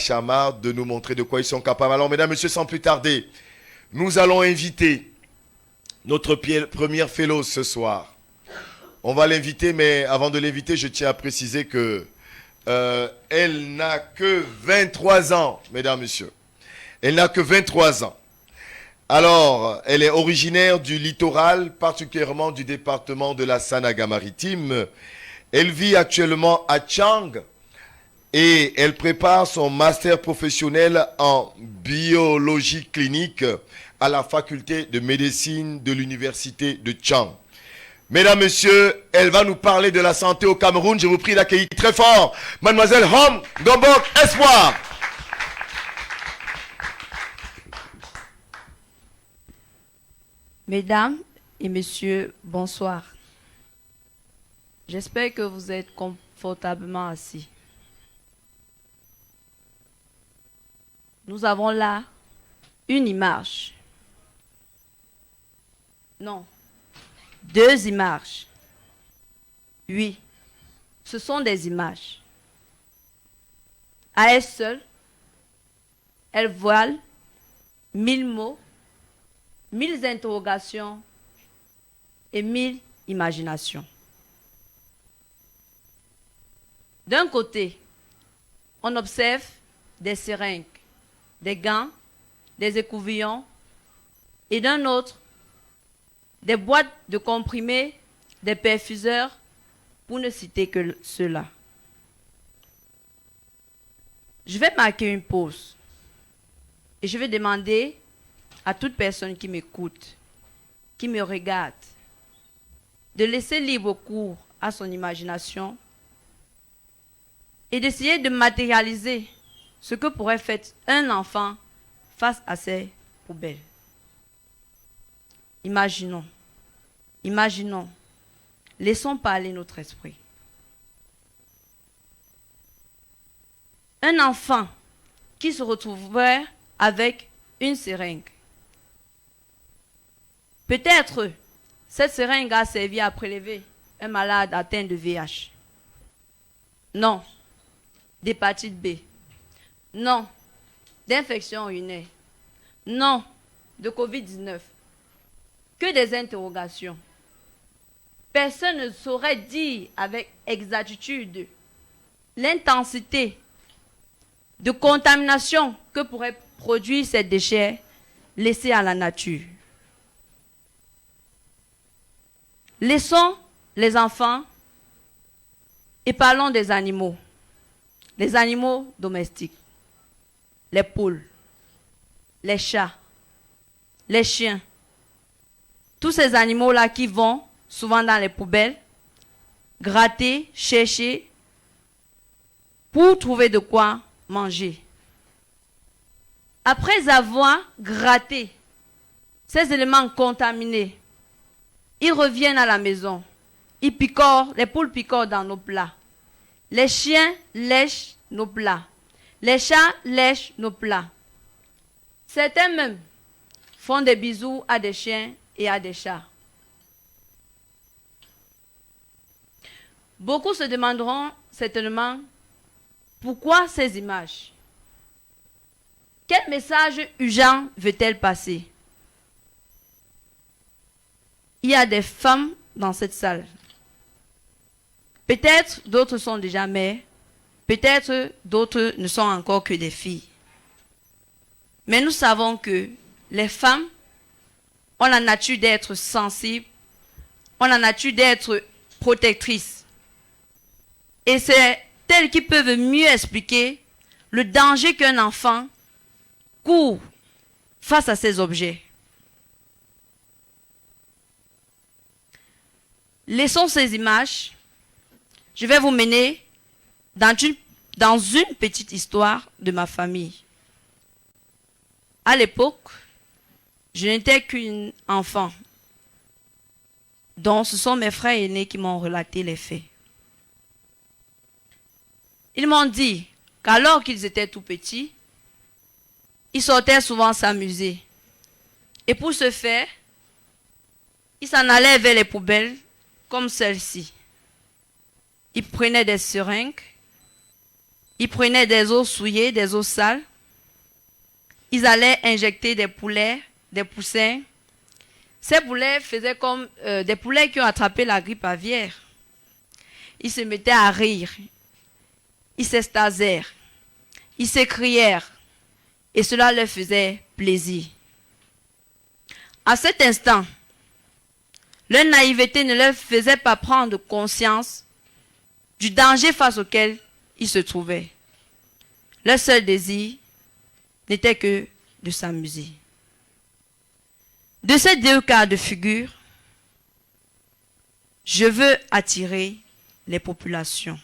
Chamard de nous montrer de quoi ils sont capables. Alors, mesdames, messieurs, sans plus tarder, nous allons inviter notre première fellow ce soir. On va l'inviter, mais avant de l'inviter, je tiens à préciser que elle n'a que 23 ans, mesdames, messieurs. Elle n'a que 23 ans. Alors, elle est originaire du littoral, particulièrement du département de la Sanaga-Maritime. Elle vit actuellement à Chang et elle prépare son master professionnel en biologie clinique à la faculté de médecine de l'université de Chang. Mesdames, messieurs, elle va nous parler de la santé au Cameroun. Je vous prie d'accueillir très fort Mademoiselle Hom Gombok Espoir. Mesdames et messieurs, bonsoir. J'espère que vous êtes confortablement assis. Nous avons là une image. Non, 2 images. Oui, ce sont des images. À elle seule, elle voile 1000 mots, 1000 interrogations et 1000 imaginations. D'un côté, on observe des seringues, des gants, des écouvillons, et d'un autre, des boîtes de comprimés, des perfuseurs, pour ne citer que ceux-là. Je vais marquer une pause et je vais demander à toute personne qui m'écoute, qui me regarde, de laisser libre cours à son imagination et d'essayer de matérialiser ce que pourrait faire un enfant face à ces poubelles. Imaginons, laissons parler notre esprit. Un enfant qui se retrouverait avec une seringue. Peut-être cette seringue a servi à prélever un malade atteint de VIH. Non, d'hépatite B. Non, d'infection urinaire. Non, de Covid-19. Que des interrogations. Personne ne saurait dire avec exactitude l'intensité de contamination que pourraient produire ces déchets laissés à la nature. Laissons les enfants et parlons des animaux. Les animaux domestiques. Les poules, les chats, les chiens. Tous ces animaux-là qui vont souvent dans les poubelles, gratter, chercher, pour trouver de quoi manger. Après avoir gratté ces éléments contaminés, ils reviennent à la maison. Ils picorent, les poules picorent dans nos plats. Les chiens lèchent nos plats. Les chats lèchent nos plats. Certains même font des bisous à des chiens et à des chats. Beaucoup se demanderont certainement pourquoi ces images. Quel message urgent veut-elle passer? Il y a des femmes dans cette salle. Peut-être d'autres sont déjà mères. Peut-être d'autres ne sont encore que des filles. Mais nous savons que les femmes ont la nature d'être sensibles, ont la nature d'être protectrices. Et c'est elles qui peuvent mieux expliquer le danger qu'un enfant court face à ces objets. Laissons ces images. Je vais vous mener dans une petite histoire de ma famille. À l'époque, je n'étais qu'une enfant, dont ce sont mes frères aînés qui m'ont relaté les faits. Ils m'ont dit qu'alors qu'ils étaient tout petits, ils sortaient souvent s'amuser. Et pour ce faire, ils s'en allaient vers les poubelles comme celle-ci. Ils prenaient des seringues, Ils prenaient des eaux souillées, des eaux sales. Ils allaient injecter des poulets, des poussins. Ces poulets faisaient comme des poulets qui ont attrapé la grippe aviaire. Ils se mettaient à rire. Ils s'extasièrent. Ils s'écrièrent. Et cela leur faisait plaisir. À cet instant, leur naïveté ne leur faisait pas prendre conscience du danger face auquel ils se trouvaient. Leur seul désir n'était que de s'amuser. De ces deux cas de figure, je veux attirer les populations.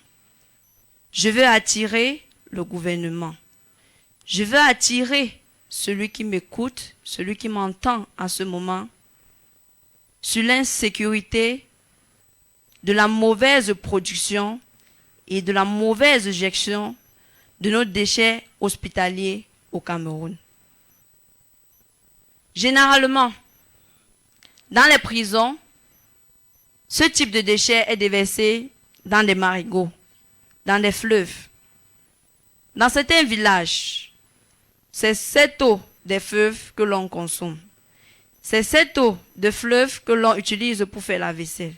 Je veux attirer le gouvernement. Je veux attirer celui qui m'écoute, celui qui m'entend en ce moment, sur l'insécurité de la mauvaise production et de la mauvaise gestion de nos déchets hospitaliers au Cameroun. Généralement, dans les prisons, ce type de déchets est déversé dans des marigots, dans des fleuves. Dans certains villages, c'est cette eau des fleuves que l'on consomme. C'est cette eau de fleuve que l'on utilise pour faire la vaisselle.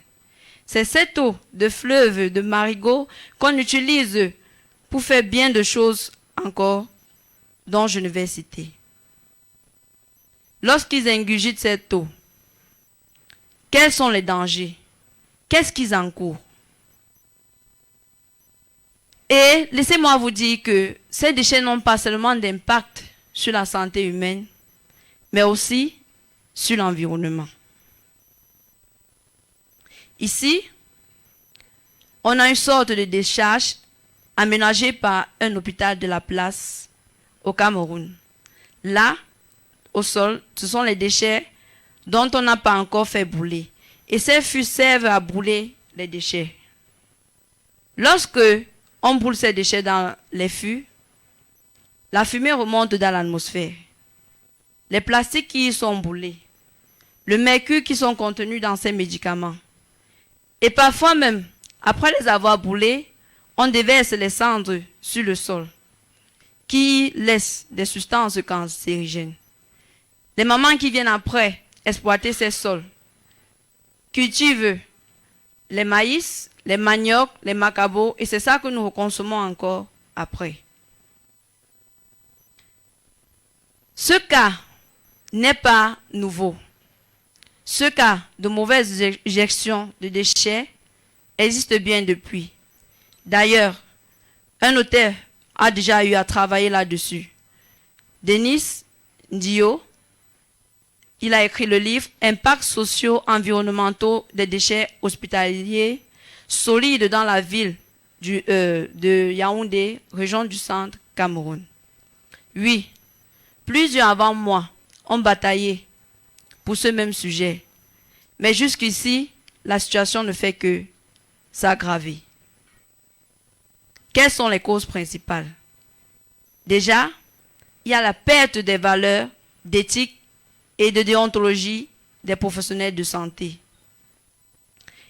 C'est cette eau de fleuve, de marigot, qu'on utilise pour faire bien de choses encore, dont je ne vais citer. Lorsqu'ils ingurgitent cette eau, quels sont les dangers? Qu'est-ce qu'ils encourent? Et laissez-moi vous dire que ces déchets n'ont pas seulement d'impact sur la santé humaine, mais aussi sur l'environnement. Ici, on a une sorte de décharge aménagée par un hôpital de la place au Cameroun. Là, au sol, ce sont les déchets dont on n'a pas encore fait brûler. Et ces fûts servent à brûler les déchets. Lorsque on brûle ces déchets dans les fûts, la fumée remonte dans l'atmosphère. Les plastiques qui y sont brûlés, le mercure qui sont contenus dans ces médicaments. Et parfois même, après les avoir brûlés, on déverse les cendres sur le sol, qui laissent des substances cancérigènes. Les mamans qui viennent après exploiter ces sols cultivent les maïs, les maniocs, les macabots, et c'est ça que nous consommons encore après. Ce cas n'est pas nouveau. Ce cas de mauvaise gestion de déchets existe bien depuis. D'ailleurs, un auteur a déjà eu à travailler là-dessus. Denis Dio, il a écrit le livre « Impacts socio-environnementaux des déchets hospitaliers solides dans la ville de Yaoundé, région du centre, Cameroun ». Oui, plusieurs avant moi ont bataillé pour ce même sujet. Mais jusqu'ici, la situation ne fait que s'aggraver. Quelles sont les causes principales? Déjà, il y a la perte des valeurs d'éthique et de déontologie des professionnels de santé.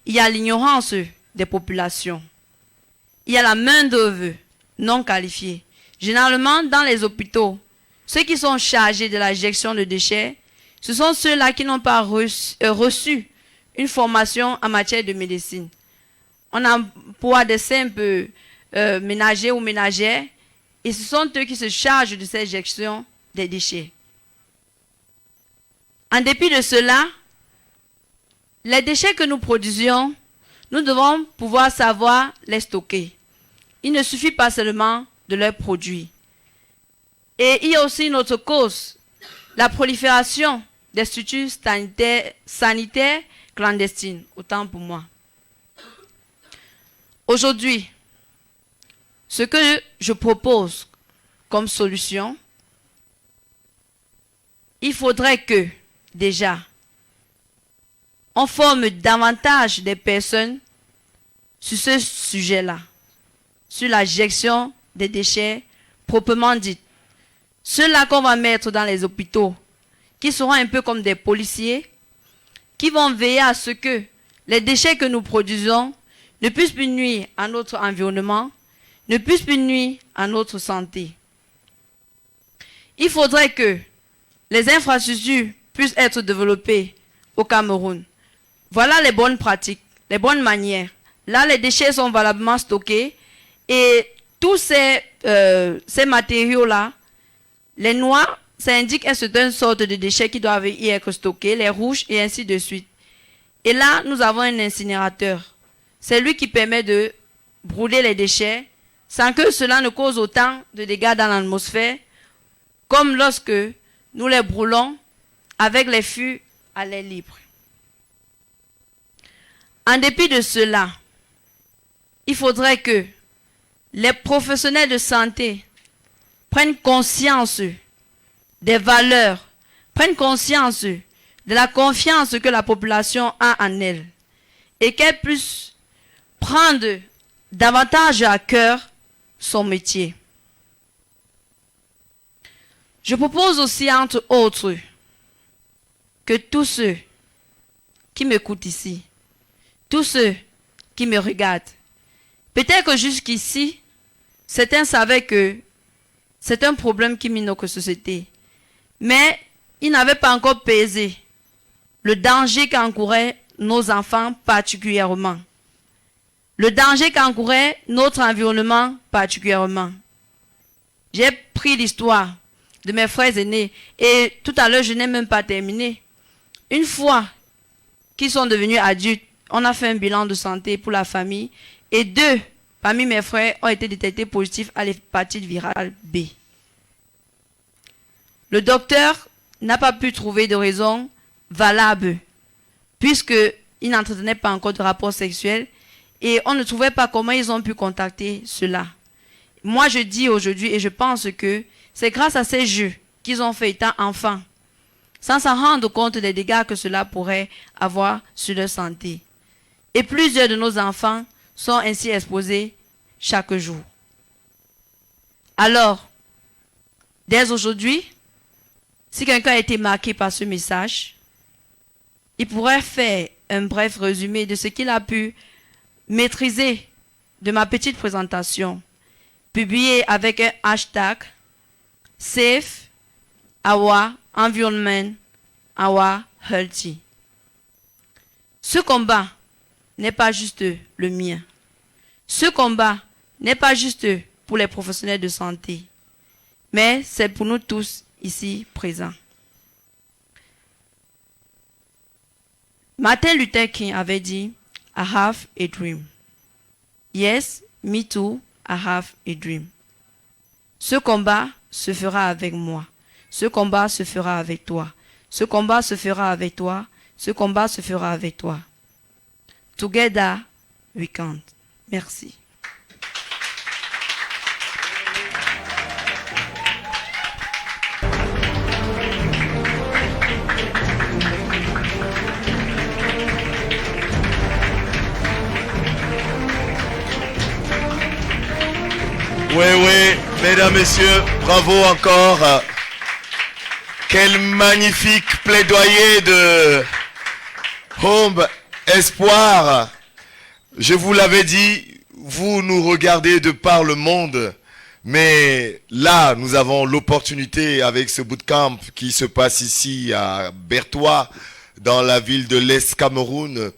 Il y a l'ignorance des populations. Il y a la main-d'œuvre non qualifiée. Généralement, dans les hôpitaux, ceux qui sont chargés de la gestion de déchets, ce sont ceux-là qui n'ont pas reçu une formation en matière de médecine. On emploie des simples ménagers ou ménagères, et ce sont eux qui se chargent de cette gestion des déchets. En dépit de cela, les déchets que nous produisions, nous devons pouvoir savoir les stocker. Il ne suffit pas seulement de les produire. Et il y a aussi une autre cause, la prolifération des structures sanitaires clandestines, autant pour moi. Aujourd'hui, ce que je propose comme solution, il faudrait que, déjà, on forme davantage des personnes sur ce sujet-là, sur la gestion des déchets proprement dite. Ceux-là qu'on va mettre dans les hôpitaux, qui seront un peu comme des policiers, qui vont veiller à ce que les déchets que nous produisons ne puissent plus nuire à notre environnement, ne puisse plus nuire à notre santé. Il faudrait que les infrastructures puissent être développées au Cameroun. Voilà les bonnes pratiques, les bonnes manières. Là, les déchets sont valablement stockés et tous ces matériaux-là, les noirs, ça indique une certaine sorte de déchets qui doivent y être stockés, les rouges et ainsi de suite. Et là, nous avons un incinérateur. C'est lui qui permet de brûler les déchets sans que cela ne cause autant de dégâts dans l'atmosphère comme lorsque nous les brûlons avec les fûts à l'air libre. En dépit de cela, il faudrait que les professionnels de santé prennent conscience des valeurs, prennent conscience de la confiance que la population a en elle et qu'elle puisse prendre davantage à cœur son métier. Je propose aussi, entre autres, que tous ceux qui m'écoutent ici, tous ceux qui me regardent, peut-être que jusqu'ici, certains savaient que c'est un problème qui mine notre société, mais ils n'avaient pas encore pesé le danger qu'encouraient nos enfants particulièrement, le danger qu'encourait notre environnement particulièrement. J'ai pris l'histoire de mes frères aînés et tout à l'heure, je n'ai même pas terminé. Une fois qu'ils sont devenus adultes, on a fait un bilan de santé pour la famille et 2 parmi mes frères ont été détectés positifs à l'hépatite virale B. Le docteur n'a pas pu trouver de raison valable puisqu'ils n'entretenaient pas encore de rapport sexuel et on ne trouvait pas comment ils ont pu contacter cela. Moi, je dis aujourd'hui et je pense que c'est grâce à ces jeux qu'ils ont fait étant enfants, sans s'en rendre compte des dégâts que cela pourrait avoir sur leur santé. Et plusieurs de nos enfants sont ainsi exposés chaque jour. Alors, dès aujourd'hui, si quelqu'un a été marqué par ce message, il pourrait faire un bref résumé de ce qu'il a pu maîtriser de ma petite présentation, publié avec un hashtag Safe Our Environment, Our Healthy. Ce combat n'est pas juste le mien. Ce combat n'est pas juste pour les professionnels de santé, mais c'est pour nous tous ici présents. Martin Luther King avait dit, I have a dream. Yes, me too, I have a dream. Ce combat se fera avec moi. Ce combat se fera avec toi. Ce combat se fera avec toi. Ce combat se fera avec toi. Together we can. Merci. Oui, mesdames, messieurs, bravo encore. Quel magnifique plaidoyer de Home Espoir. Je vous l'avais dit, vous nous regardez de par le monde, mais là, nous avons l'opportunité avec ce bootcamp qui se passe ici à Bertois, dans la ville de l'Est Cameroun,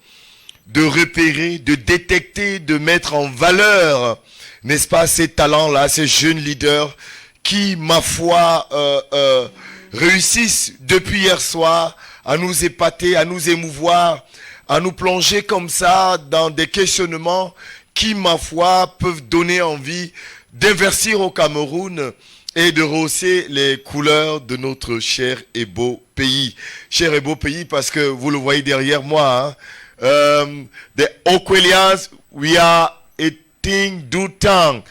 de repérer, de détecter, de mettre en valeur, n'est-ce pas, ces talents-là, ces jeunes leaders qui, ma foi, réussissent depuis hier soir à nous épater, à nous émouvoir, à nous plonger comme ça dans des questionnements qui, ma foi, peuvent donner envie d'investir au Cameroun et de rehausser les couleurs de notre cher et beau pays. Cher et beau pays parce que vous le voyez derrière moi, hein, the Okwelians, we are Ting du Tang,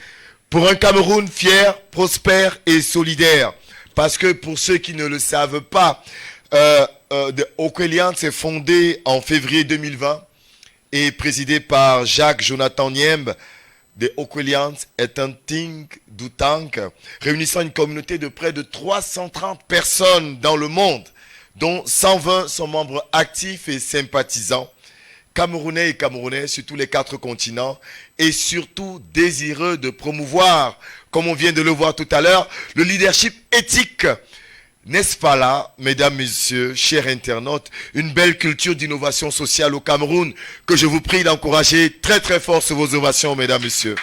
pour un Cameroun fier, prospère et solidaire. Parce que pour ceux qui ne le savent pas, The Okwelians s'est fondé en février 2020 et présidé par Jacques Jonathan Niembe. The Okwelians est un think du tank réunissant une communauté de près de 330 personnes dans le monde, dont 120 sont membres actifs et sympathisants, Camerounais et Camerounais sur tous les 4 continents et surtout désireux de promouvoir, comme on vient de le voir tout à l'heure, le leadership éthique. N'est-ce pas là, mesdames, messieurs, chers internautes, une belle culture d'innovation sociale au Cameroun que je vous prie d'encourager très très fort sur vos ovations, mesdames, messieurs.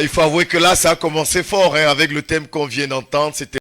Il faut avouer que là, ça a commencé fort, hein, avec le thème qu'on vient d'entendre. C'était